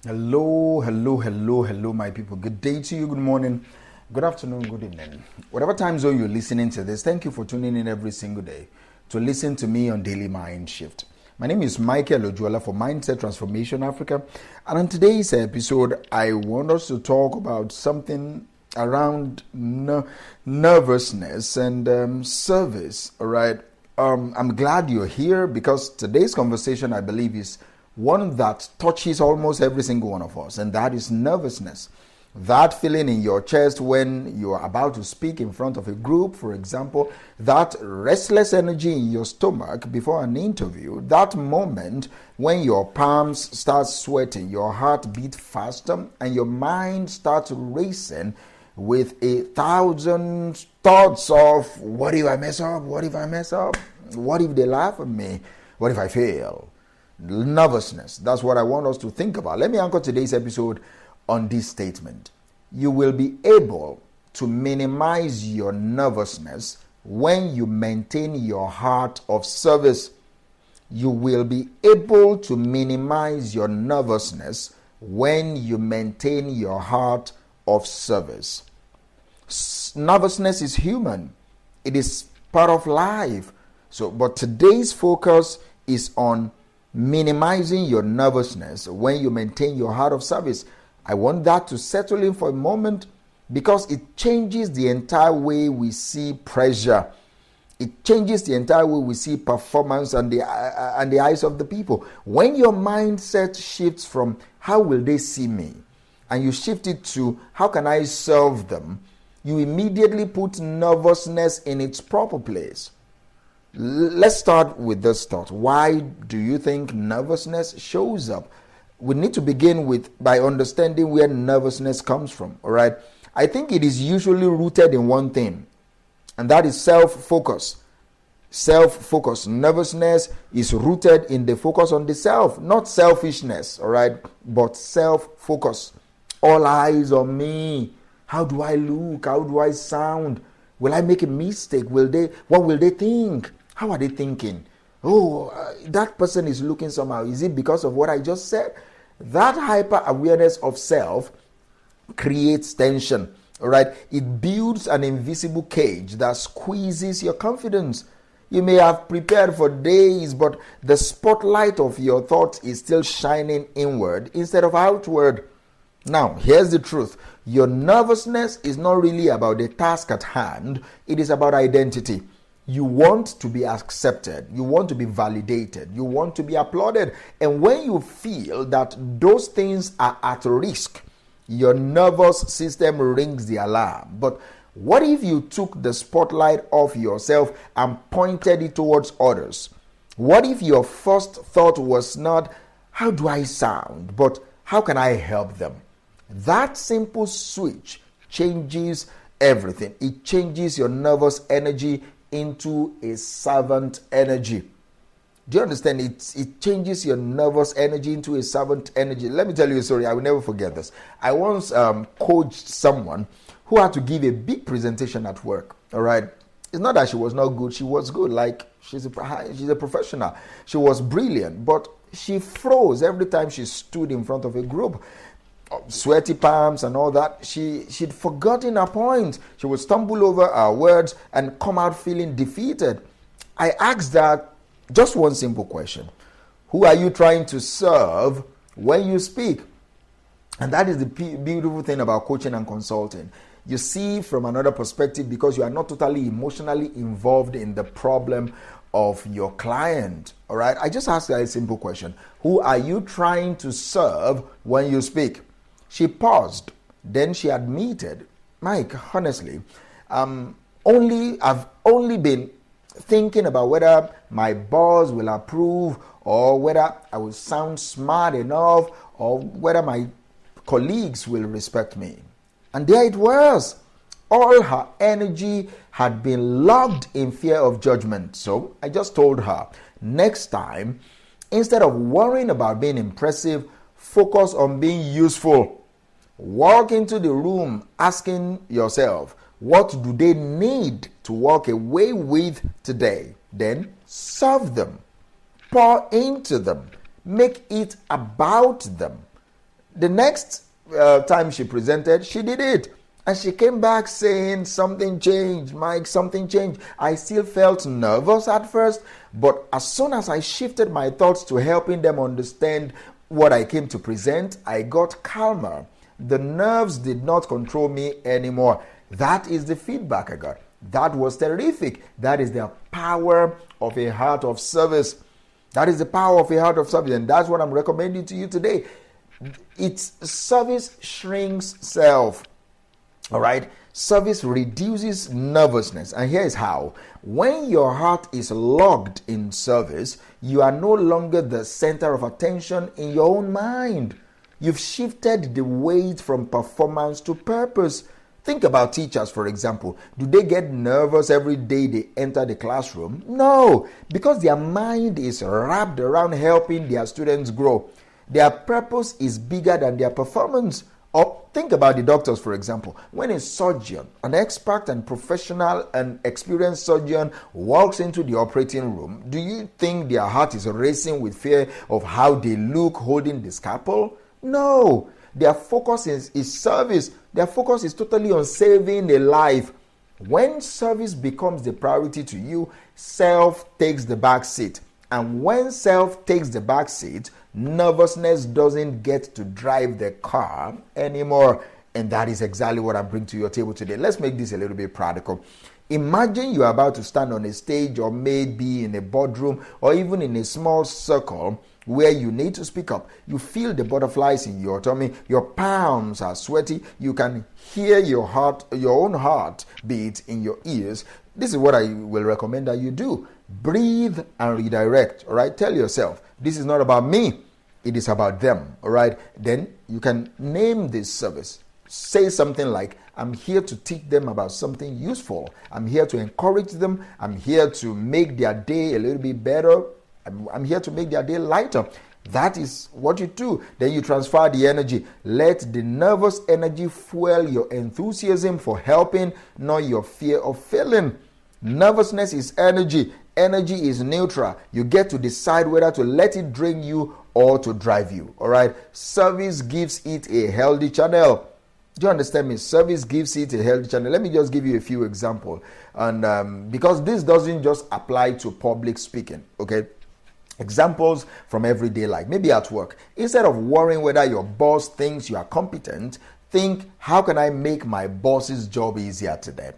Hello, my people. Good day to you, good morning, good afternoon, good evening. Whatever time zone you're listening to this, thank you for tuning in every single day to listen to me on Daily Mind Shift. My name is Michael Ojuola for Mindset Transformation Africa. And on today's episode, I want us to talk about something around nervousness and service, all right? I'm glad you're here because today's conversation, I believe, is one that touches almost every single one of us, and that is nervousness. That feeling in your chest when you are about to speak in front of a group, for example, that restless energy in your stomach before an interview, that moment when your palms start sweating, your heart beats faster, and your mind starts racing with 1,000 thoughts of, what if I mess up? What if I mess up? What if they laugh at me? What if I fail? Nervousness. That's what I want us to think about. Let me anchor today's episode on this statement. You will be able to minimize your nervousness when you maintain your heart of service. You will be able to minimize your nervousness when you maintain your heart of service. Nervousness is human. It is part of life. But today's focus is on minimizing your nervousness when you maintain your heart of service. I want that to settle in for a moment because it changes the entire way we see pressure. It changes the entire way we see performance and the eyes of the people. When your mindset shifts from how will they see me and you shift it to how can I serve them, you immediately put nervousness in its proper place. Let's start with this thought. Why do you think nervousness shows up? We need to begin by understanding where nervousness comes from, all right? I think it is usually rooted in one thing, and that is self-focus. Self-focus. Nervousness is rooted in the focus on the self, not selfishness, all right? But self-focus. All eyes on me. How do I look? How do I sound? Will I make a mistake? What will they think? How are they thinking? That person is looking somehow. Is it because of what I just said? That hyper-awareness of self creates tension. All right? It builds an invisible cage that squeezes your confidence. You may have prepared for days, but the spotlight of your thoughts is still shining inward instead of outward. Now, here's the truth. Your nervousness is not really about the task at hand. It is about identity. You want to be accepted. You want to be validated. You want to be applauded. And when you feel that those things are at risk, your nervous system rings the alarm. But what if you took the spotlight off yourself and pointed it towards others? What if your first thought was not, how do I sound? But how can I help them? That simple switch changes everything. It changes your nervous energy into a servant energy. Do you understand? It changes your nervous energy into a servant energy. Let me tell you a story. I will never forget this. I once coached someone who had to give a big presentation at work. All right. It's not that she was not good. She was good. Like she's a professional. She was brilliant, but she froze every time she stood in front of a group. Sweaty palms and all that. She'd forgotten her point. She would stumble over her words and come out feeling defeated. I asked her just one simple question. Who are you trying to serve when you speak? And that is the beautiful thing about coaching and consulting. You see from another perspective because you are not totally emotionally involved in the problem of your client. All right. I just asked her a simple question. Who are you trying to serve when you speak? She paused. Then she admitted, Mike, honestly, I've only been thinking about whether my boss will approve or whether I will sound smart enough or whether my colleagues will respect me. And there it was. All her energy had been locked in fear of judgment. So I just told her, next time, instead of worrying about being impressive, focus on being useful. Walk into the room asking yourself, what do they need to walk away with today? Then serve them. Pour into them. Make it about them. The next time she presented, she did it. And she came back saying, something changed, Mike, something changed. I still felt nervous at first, but as soon as I shifted my thoughts to helping them understand what I came to present, I got calmer. The nerves did not control me anymore. That is the feedback I got. That was terrific. That is the power of a heart of service. That is the power of a heart of service. And that's what I'm recommending to you today. It's service shrinks self. All right. Service reduces nervousness. And here's how. When your heart is logged in service, you are no longer the center of attention in your own mind. You've shifted the weight from performance to purpose. Think about teachers, for example. Do they get nervous every day they enter the classroom? No, because their mind is wrapped around helping their students grow. Their purpose is bigger than their performance. Or think about the doctors, for example. When a surgeon, an expert and professional and experienced surgeon walks into the operating room, do you think their heart is racing with fear of how they look holding the scalpel? No. Their focus is service. Their focus is totally on saving a life. When service becomes the priority to you, self takes the back seat. And when self takes the back seat, nervousness doesn't get to drive the car anymore. And that is exactly what I bring to your table today. Let's make this a little bit practical. Imagine you're about to stand on a stage, or maybe in a boardroom, or even in a small circle where you need to speak up. You feel the butterflies in your tummy. Your palms are sweaty. You can hear your own heart beat in your ears. This is what I will recommend that you do. Breathe and redirect. All right. Tell yourself, this is not about me. It is about them. All right. Then you can name this service. Say something like, I'm here to teach them about something useful. I'm here to encourage them. I'm here to make their day a little bit better. I'm here to make their day lighter. That is what you do. Then you transfer the energy. Let the nervous energy fuel your enthusiasm for helping, not your fear of failing. Nervousness is energy. Energy is neutral. You get to decide whether to let it drain you or to drive you. All right. Service gives it a healthy channel. Do you understand me? Service gives it a healthy channel. Let me just give you a few examples. And because this doesn't just apply to public speaking. Okay. Examples from everyday life, maybe at work. Instead of worrying whether your boss thinks you are competent, think, how can I make my boss's job easier today?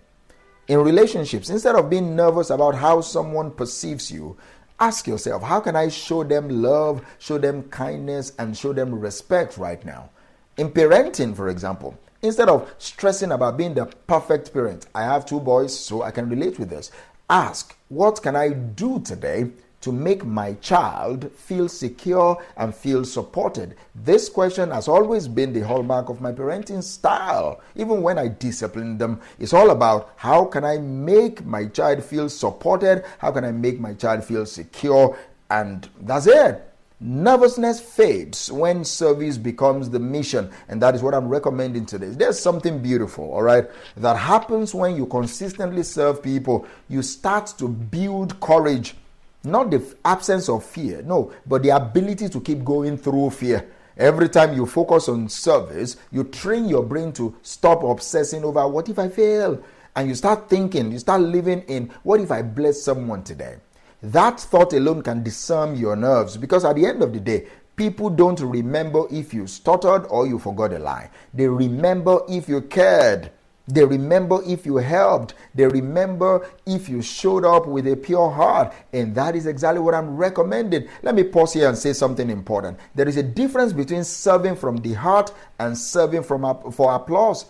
In relationships, instead of being nervous about how someone perceives you, ask yourself, how can I show them love, show them kindness, and show them respect right now? In parenting, for example, instead of stressing about being the perfect parent, I have 2 boys, so I can relate with this. Ask, what can I do today to make my child feel secure and feel supported? This question has always been the hallmark of my parenting style. Even when I discipline them, it's all about, how can I make my child feel supported? How can I make my child feel secure? And that's it. Nervousness fades when service becomes the mission. And that is what I'm recommending today. There's something beautiful, all right, that happens when you consistently serve people. You start to build courage. Not the absence of fear, no, but the ability to keep going through fear. Every time you focus on service, you train your brain to stop obsessing over, what if I fail? And you start thinking, you start living in, what if I bless someone today? That thought alone can disarm your nerves, because at the end of the day, people don't remember if you stuttered or you forgot a lie. They remember if you cared. They remember if you helped. They remember if you showed up with a pure heart. And that is exactly what I'm recommending. Let me pause here and say something important. There is a difference between serving from the heart and serving for applause.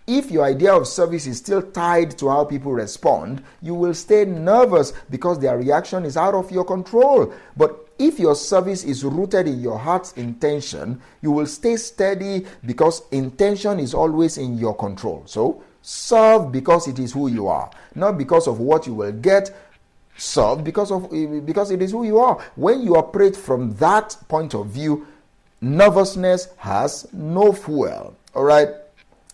If your idea of service is still tied to how people respond, you will stay nervous because their reaction is out of your control. But if your service is rooted in your heart's intention, you will stay steady because intention is always in your control. So, serve because it is who you are, not because of what you will get. Serve because it is who you are. When you operate from that point of view, nervousness has no fuel. All right?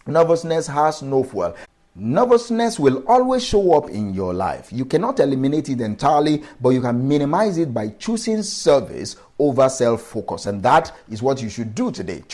Nervousness has no fuel. Nervousness will always show up in your life. You cannot eliminate it entirely, but you can minimize it by choosing service over self-focus. And that is what you should do today.